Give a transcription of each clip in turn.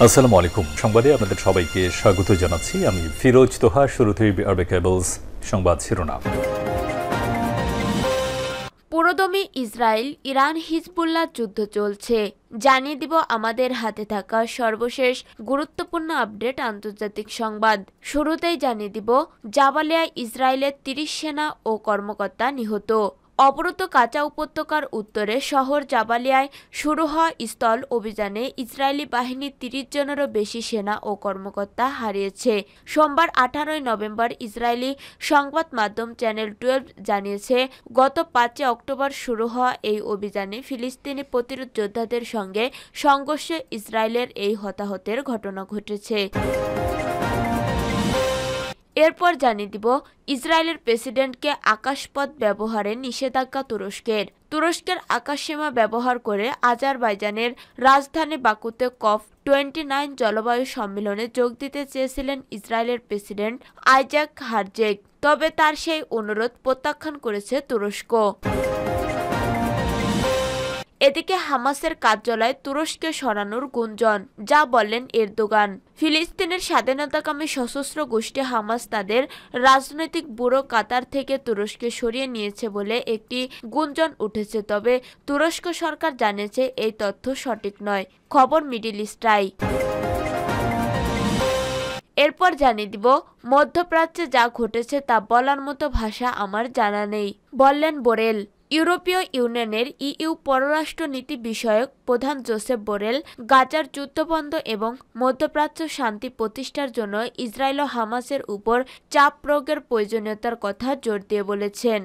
আসসালামু আলাইকুম। সংবাদে আপনাদের সবাইকে স্বাগত জানাচ্ছি। আমি ফিরোজ তোহা। শুরুতেই আরবে কেবলস সংবাদ শিরোনাম। পুরোদমে ইসরায়েল ইরান হিজবুল্লাহ যুদ্ধ চলছে, জানিয়ে দিব আমাদের হাতে থাকা সর্বশেষ গুরুত্বপূর্ণ আপডেট আন্তর্জাতিক সংবাদ। শুরুতেই জানিয়ে দিব জাবালিয়ায় ইসরায়েলের ৩০ সেনা ও কর্মকর্তা নিহত। অবরুদ্ধ গাজা উপত্যকার উত্তরে শহর জাবালিয়ায় শুরু হওয়া স্থল অভিযানে ইসরায়েলি বাহিনী ৩০ জনেরও বেশি সেনা ও কর্মকর্তা হারিয়েছে। সোমবার ১৮ নভেম্বর ইসরায়েলি সংবাদ মাধ্যম চ্যানেল 12 জানিয়েছে, গত ৫ অক্টোবর শুরু হওয়া এই অভিযানে ফিলিস্তিনি প্রতিরোধ যোদ্ধাদের সঙ্গে সংঘর্ষে ইসরায়েলের এই হতাহতের ঘটনা ঘটেছে। এরপর জানিয়ে দিব ইসরায়েলের প্রেসিডেন্টকে আকাশপথ ব্যবহারে নিষেধাজ্ঞা তুরস্কের। তুরস্কের আকাশসীমা ব্যবহার করে আজারবাইজানের রাজধানী বাকুতে COP29 জলবায়ু সম্মেলনে যোগ দিতে চেয়েছিলেন ইসরায়েলের প্রেসিডেন্ট আইজাক হারজেগ, তবে তার সেই অনুরোধ প্রত্যাখ্যান করেছে তুরস্ক। এদিকে হামাসের কার্যালয় তুরস্কে সরানোর গুঞ্জন, যা বললেন এরদোগান। ফিলিস্তিনের স্বাধীনতাকামী সশস্ত্র গোষ্ঠী হামাস তাদের রাজনৈতিক ব্যুরো কাতার থেকে তুরস্কে সরিয়ে নিয়েছে বলে একটি গুঞ্জন উঠেছে, তবে তুরস্ক সরকার জানিয়েছে এই তথ্য সঠিক নয়। খবর মিডল ইস্টাই। এরপর জানিয়ে দিব মধ্যপ্রাচ্যে যা ঘটেছে তা বলার মতো ভাষা আমার জানা নেই, বললেন বোরেল। ইউরোপীয় ইউনিয়নের ইইউ পররাষ্ট্র নীতি বিষয়ক প্রধান জোসেফ বোরেল গাজার যুদ্ধবন্ধ এবং মধ্যপ্রাচ্য শান্তি প্রতিষ্ঠার জন্য ইসরায়েল ও হামাসের উপর চাপ প্রয়োগের প্রয়োজনীয়তার কথা জোর দিয়ে বলেছেন।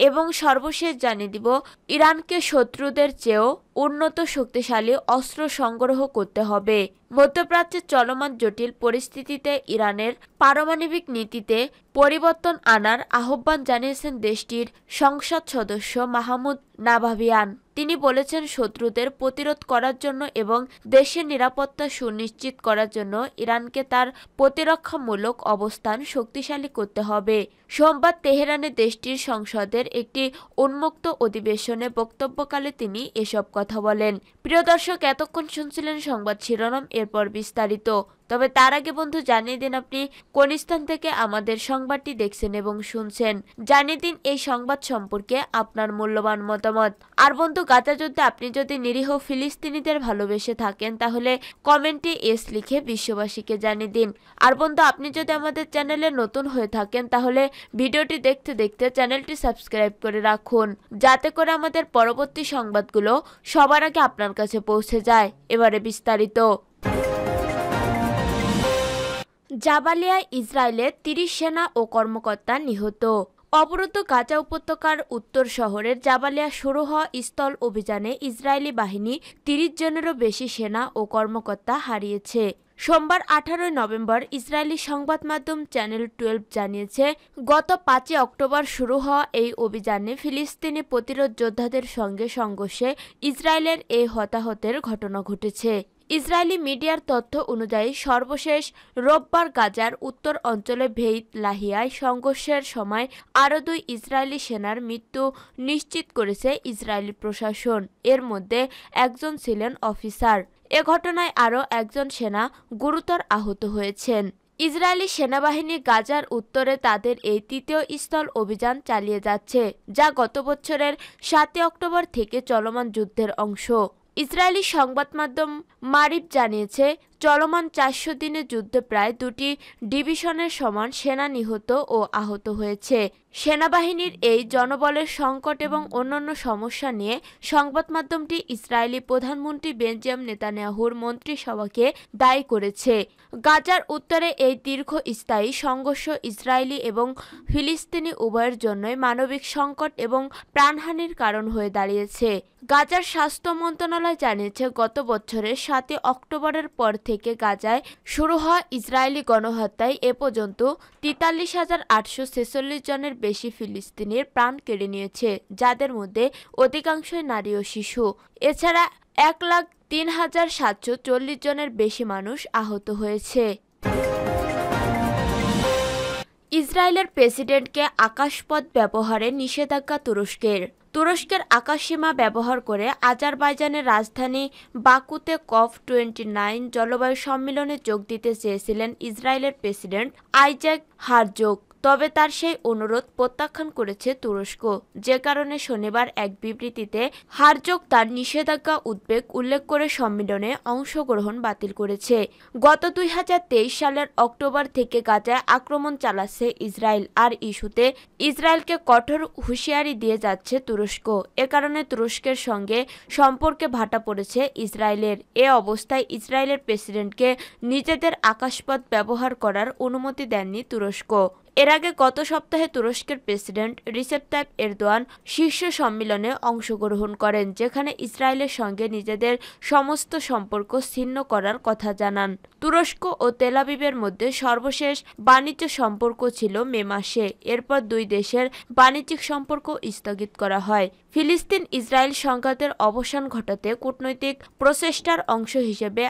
এবং সর্বশেষ জানিয়ে দিব ইরানকে শত্রুদের চেয়েও উন্নত শক্তিশালী অস্ত্র সংগ্রহ করতে হবে। মধ্যপ্রাচ্যের চলমান জটিল পরিস্থিতিতে ইরানের পারমাণবিক নীতিতে পরিবর্তন আনার আহ্বান জানিয়েছেন দেশটির সংসদ সদস্য মাহমুদ নাভাভিয়ান। তিনি বলেছেন, শত্রুদের প্রতিরোধ করার জন্য এবং দেশের নিরাপত্তা সুনিশ্চিত করার জন্য ইরানকে তার প্রতিরক্ষামূলক অবস্থান শক্তিশালী করতে হবে। সোমবার তেহরানে দেশটির সংসদের একটি উন্মুক্ত অধিবেশনে বক্তব্যকালে তিনি এসব কথা বলেন। প্রিয় দর্শক, এতক্ষণ শুনছিলেন সংবাদ শিরোনাম, এরপর বিস্তারিত। তবে তার আগে বন্ধু জানিয়ে দিন আপনি কোন স্থান থেকে আমাদের সংবাদটি দেখছেন এবং শুনছেন। জানিয়ে দিন এই সংবাদ সম্পর্কে আপনার মূল্যবান মতামত। আর বন্ধু, গাজা যুদ্ধে আপনি যদি নিরীহ ফিলিস্তিনিদের ভালোবেসে থাকেন তাহলে কমেন্টে এস লিখে বিশ্ববাসীকে জানিয়ে দিন। আর বন্ধু, আপনি যদি আমাদের চ্যানেলে নতুন হয়ে থাকেন তাহলে ভিডিওটি দেখতে দেখতে চ্যানেলটি সাবস্ক্রাইব করে রাখুন, যাতে করে আমাদের পরবর্তী সংবাদগুলো সবার আগে আপনার কাছে পৌঁছে যায়। এবারে বিস্তারিত। জাবালিয়ায় ইসরায়েলের ৩০ সেনা ও কর্মকর্তা নিহত। অবরুদ্ধ গাজা উপত্যকার উত্তর শহরের জাবালিয়া শুরু হওয়া স্থল অভিযানে ইসরায়েলি বাহিনী ৩০ জনেরও বেশি সেনা ও কর্মকর্তা হারিয়েছে। সোমবার ১৮ নভেম্বর ইসরায়েলি সংবাদ মাধ্যম চ্যানেল 12 জানিয়েছে, গত ৫ অক্টোবর শুরু হওয়া এই অভিযানে ফিলিস্তিনি প্রতিরোধ যোদ্ধাদের সঙ্গে সংঘর্ষে ইসরায়েলের এই হতাহতের ঘটনা ঘটেছে। ইসরায়েলি মিডিয়ার তথ্য অনুযায়ী সর্বশেষ রোববার গাজার উত্তর অঞ্চলে ভেইত লাহিয়ায় সংঘর্ষের সময় আরও ২ ইসরায়েলি সেনার মৃত্যু নিশ্চিত করেছে ইসরায়েলি প্রশাসন। এর মধ্যে একজন ছিলেন অফিসার। এ ঘটনায় আরও একজন সেনা গুরুতর আহত হয়েছেন। ইসরায়েলি সেনাবাহিনী গাজার উত্তরে তাদের এই তৃতীয় স্থল অভিযান চালিয়ে যাচ্ছে, যা গত বছরের ৭ অক্টোবর থেকে চলমান যুদ্ধের অংশ। ইসরায়েলি সংবাদ মাধ্যম মারিফ জানিয়েছে, চলমান ৪০০ দিনের যুদ্ধে প্রায় ২টি ডিভিশনের সমান সেনা নিহত ও আহত হয়েছে। সেনাবাহিনীর এই জনবলের সংকট এবং অন্যান্য সমস্যা নিয়ে সংবাদ মাধ্যমটি ইসরায়েলি প্রধানমন্ত্রী বেঞ্জামিন নেতানিয়াহুর মন্ত্রিসভাকে দায়ী করেছে। গাজার উত্তরে এই দীর্ঘস্থায়ী সংঘর্ষ ইসরায়েলি এবং ফিলিস্তিনি উভয়ের জন্যই মানবিক সংকট এবং প্রাণহানির কারণ হয়ে দাঁড়িয়েছে। গাজার স্বাস্থ্য মন্ত্রণালয় জানিয়েছে, গত বছরের ৭ অক্টোবরের পর থেকে গাজায় শুরু হওয়া ইসরায়েলি গণহত্যায় এ পর্যন্ত ৪৩,৮৪৬ জনের বেশি ফিলিস্তিনির প্রাণ কেড়ে নিয়েছে, যাদের মধ্যে অধিকাংশই নারী ও শিশু। এছাড়া ১,০৩,৭৪০ জনের বেশি মানুষ আহত হয়েছে। ইসরায়েলের প্রেসিডেন্টকে আকাশপথ ব্যবহারে নিষেধাজ্ঞা তুরস্কের। তুরস্কের আকাশসীমা ব্যবহার করে আজারবাইজানের রাজধানী বাকুতে COP29 জলবায়ু সম্মেলনে যোগ দিতে চেয়েছিলেন ইসরায়েলের প্রেসিডেন্ট আইজাক হারজোগ। তবে তার সেই অনুরোধ প্রত্যাখ্যান করেছে তুরস্ক, যে কারণে শনিবার এক বিবৃতিতে হারজোগ তার নিষেধাজ্ঞা উদ্বেগ উল্লেখ করে সম্মেলনে অংশগ্রহণ বাতিল করেছে। গত 2023 সালের অক্টোবর থেকে গাজায় আক্রমণ চালাচ্ছে ইসরায়েল, আর ইস্যুতে ইসরায়েলকে কঠোর হুঁশিয়ারি দিয়ে যাচ্ছে তুরস্ক। এ কারণে তুরস্কের সঙ্গে সম্পর্কে ভাটা পড়েছে ইসরায়েলের। এ অবস্থায় ইসরায়েলের প্রেসিডেন্টকে নিজেদের আকাশপথ ব্যবহার করার অনুমতি দেননি তুরস্ক। এর আগে গত সপ্তাহে তুরস্কের প্রেসিডেন্ট রিসেপ তাইপ এরদোয়ান শীর্ষ সম্মেলনে অংশগ্রহণ করেন, যেখানে ইসরায়েলের সঙ্গে নিজেদের সমস্ত সম্পর্ক ছিন্ন করার কথা জানান। তুরস্ক ও তেল আবিবের মধ্যে সর্বশেষ বাণিজ্য সম্পর্ক ছিল মে মাসে। এরপর দুই দেশের বাণিজ্যিক সম্পর্ক স্থগিত করা হয়। ফিলিস্তিন ইসরায়েল সংঘাতের অবসান ঘটাতে কূটনৈতিক প্রচেষ্টার অংশ হিসেবে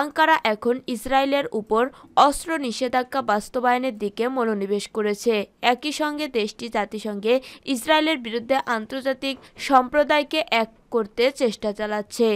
আঙ্কারা এখন ইসরায়েলের উপর অস্ত্র নিষেধাজ্ঞা বাস্তবায়নের দিকে মনোনিবেশ করেছে। একই সঙ্গে দেশটি জাতিসংঘে ইসরায়েলের বিরুদ্ধে আন্তর্জাতিক সম্প্রদায়কে এক করতে চেষ্টা চালাচ্ছে।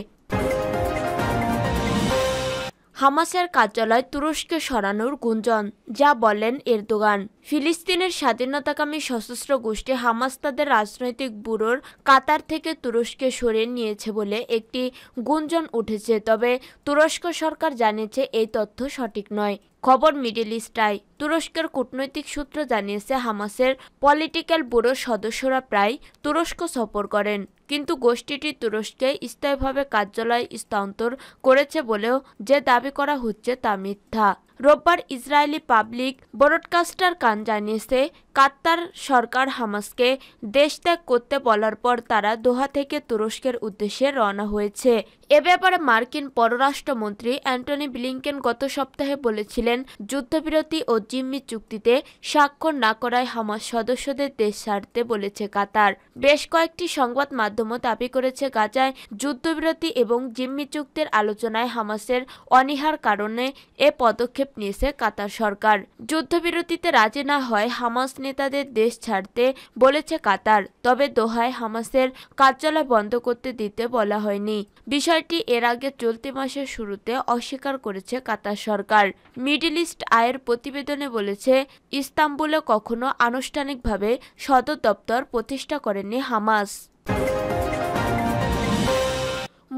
হামাসের কার্যালয় তুরস্কে সরানোর গুঞ্জন, যা বললেন এরদোগান। ফিলিস্তিনের স্বাধীনতাকামী সশস্ত্র গোষ্ঠী হামাস তাদের রাজনৈতিক ব্যুরোর কাতার থেকে তুরস্কে সরিয়ে নিয়েছে বলে একটি গুঞ্জন উঠেছে, তবে তুরস্ক সরকার জানিয়েছে এই তথ্য সঠিক নয়। খবর মিডল ইস্ট আই। তুরস্কের কূটনৈতিক সূত্র জানিয়েছে হামাসের পলিটিক্যাল ব্যুরোর সদস্যরা প্রায় তুরস্ক সফর করেন, কিন্তু গোষ্ঠীটি তুরস্কে স্থায়ীভাবে কার্যালয় স্থানান্তর করেছে বলেও যে দাবি করা হচ্ছে তা মিথ্যা। রোববার ইসরায়েলি পাবলিক ব্রডকাস্টার কান জানিয়েছে, কাতার সরকার হামাসকে দেশ ত্যাগ করতে বলার পর তারা দোহা থেকে তুরস্কের উদ্দেশ্যে রওনা হয়েছে। এ ব্যাপারে মার্কিন পররাষ্ট্রমন্ত্রী অ্যান্টনি ব্লিংকেন গত সপ্তাহে বলেছিলেন, যুদ্ধবিরতি ও জিম্মি চুক্তিতে স্বাক্ষর না করায় হামাস সদস্যদের দেশ ছাড়তে বলেছে কাতার। বেশ কয়েকটি সংবাদ মাধ্যমও দাবি করেছে, গাজায় যুদ্ধবিরতি এবং জিম্মি চুক্তির আলোচনায় হামাসের অনীহার কারণে এ পদক্ষেপ নিয়েছে কাতার সরকার। যুদ্ধবিরতিতে রাজি না হয় হামাস নেতাদের দেশ ছাড়তে বলেছে কাতার, তবে দোহায় হামাসের কার্যালয় বন্ধ করতে দিতে বলা হয়নি। বিষয়টি এর আগে চলতি মাসের শুরুতে অস্বীকার করেছে কাতার সরকার। মিডল ইস্ট আইয়ের প্রতিবেদনে বলেছে, ইস্তাম্বুলে কখনো আনুষ্ঠানিকভাবে সদর দপ্তর প্রতিষ্ঠা করেনি হামাস।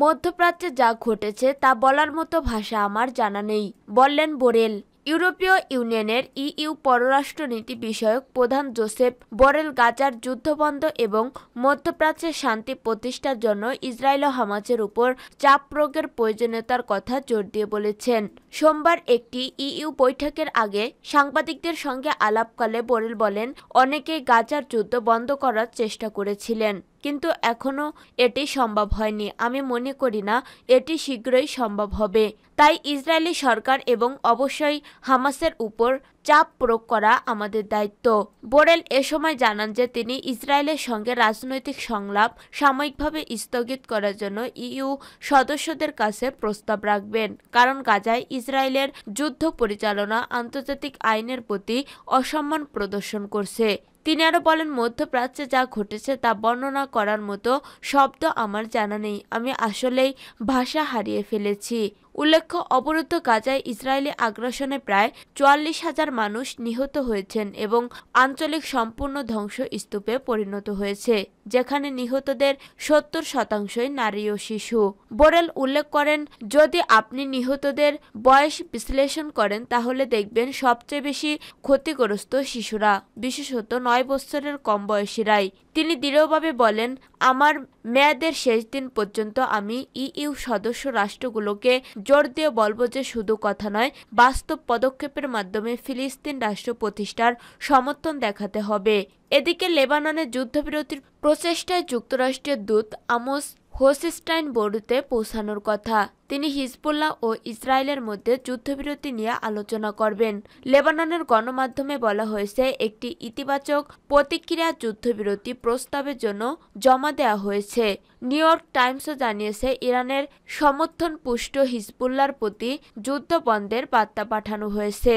মধ্যপ্রাচ্যে যা ঘটেছে তা বলার মতো ভাষা আমার জানা নেই, বললেন বোরেল। ইউরোপীয় ইউনিয়নের ইইউ পররাষ্ট্রনীতি বিষয়ক প্রধান জোসেপ বোরেল গাজার যুদ্ধবন্ধ এবং মধ্যপ্রাচ্যের শান্তি প্রতিষ্ঠার জন্য ইসরায়েল ও হামাসের উপর চাপ প্রয়োগের প্রয়োজনীয়তার কথা জোর দিয়ে বলেছেন। সোমবার একটি ইইউ বৈঠকের আগে সাংবাদিকদের সঙ্গে আলাপকালে বোরেল বলেন, অনেকেই গাজার যুদ্ধ বন্ধ করার চেষ্টা করেছিলেন, কিন্তু এখনও এটি সম্ভব হয়নি। আমি মনে করি না এটি শীঘ্রই সম্ভব হবে। তাই ইসরায়েলি সরকার এবং অবশ্যই হামাসের উপর চাপ প্রয়োগ করা আমাদের দায়িত্ব। বোরেল এ সময় জানান যে তিনি ইসরায়েলের সঙ্গে রাজনৈতিক সংলাপ সাময়িকভাবে স্থগিত করার জন্য ইইউ সদস্যদের কাছে প্রস্তাব রাখবেন, কারণ গাজায় ইসরায়েলের যুদ্ধ পরিচালনা আন্তর্জাতিক আইনের প্রতি অসম্মান প্রদর্শন করছে। তিনি আরও বলেন, মধ্যপ্রাচ্যে যা ঘটেছে তা বর্ণনা করার মতো শব্দ আমার জানা নেই। আমি আসলেই ভাষা হারিয়ে ফেলেছি। উল্লেখ্য, অবরুদ্ধ গাজায় ইসরায়েলি আগ্রাসনে প্রায় ৪৪,০০০ মানুষ নিহত হয়েছেন এবং আঞ্চলিক সম্পূর্ণ ধ্বংসস্তূপে পরিণত হয়েছে, যেখানে নিহতদের ৭০% নারী ও শিশু। বোরেল উল্লেখ করেন, যদি আপনি নিহতদের বয়স বিশ্লেষণ করেন তাহলে দেখবেন সবচেয়ে বেশি ক্ষতিগ্রস্ত শিশুরা, বিশেষত ৯ বছরের কম বয়সীরাই। তিনি দৃঢ়ভাবে বলেন, আমার মেয়াদের শেষ দিন পর্যন্ত আমি ইইউ সদস্য রাষ্ট্রগুলোকে জোর দিয়ে বলব যে শুধু কথা নয়, বাস্তব পদক্ষেপের মাধ্যমে ফিলিস্তিন রাষ্ট্র প্রতিষ্ঠার সমর্থন দেখাতে হবে। এদিকে লেবাননের যুদ্ধবিরতির প্রচেষ্টায় যুক্তরাষ্ট্রের দূত আমোস হোসেস্টাইন বৈরুতে পৌঁছানোর কথা। তিনি হিজবুল্লাহ ও ইসরায়েলের মধ্যে যুদ্ধবিরতি নিয়ে আলোচনা করবেন। লেবাননের গণমাধ্যমে বলা হয়েছে, একটি ইতিবাচক প্রতিক্রিয়া যুদ্ধবিরতি প্রস্তাবের জন্য জমা দেওয়া হয়েছে। নিউ ইয়র্ক টাইমসও জানিয়েছে, ইরানের সমর্থন পুষ্ট হিজবুল্লাহর প্রতি যুদ্ধ বন্ধের বার্তা পাঠানো হয়েছে।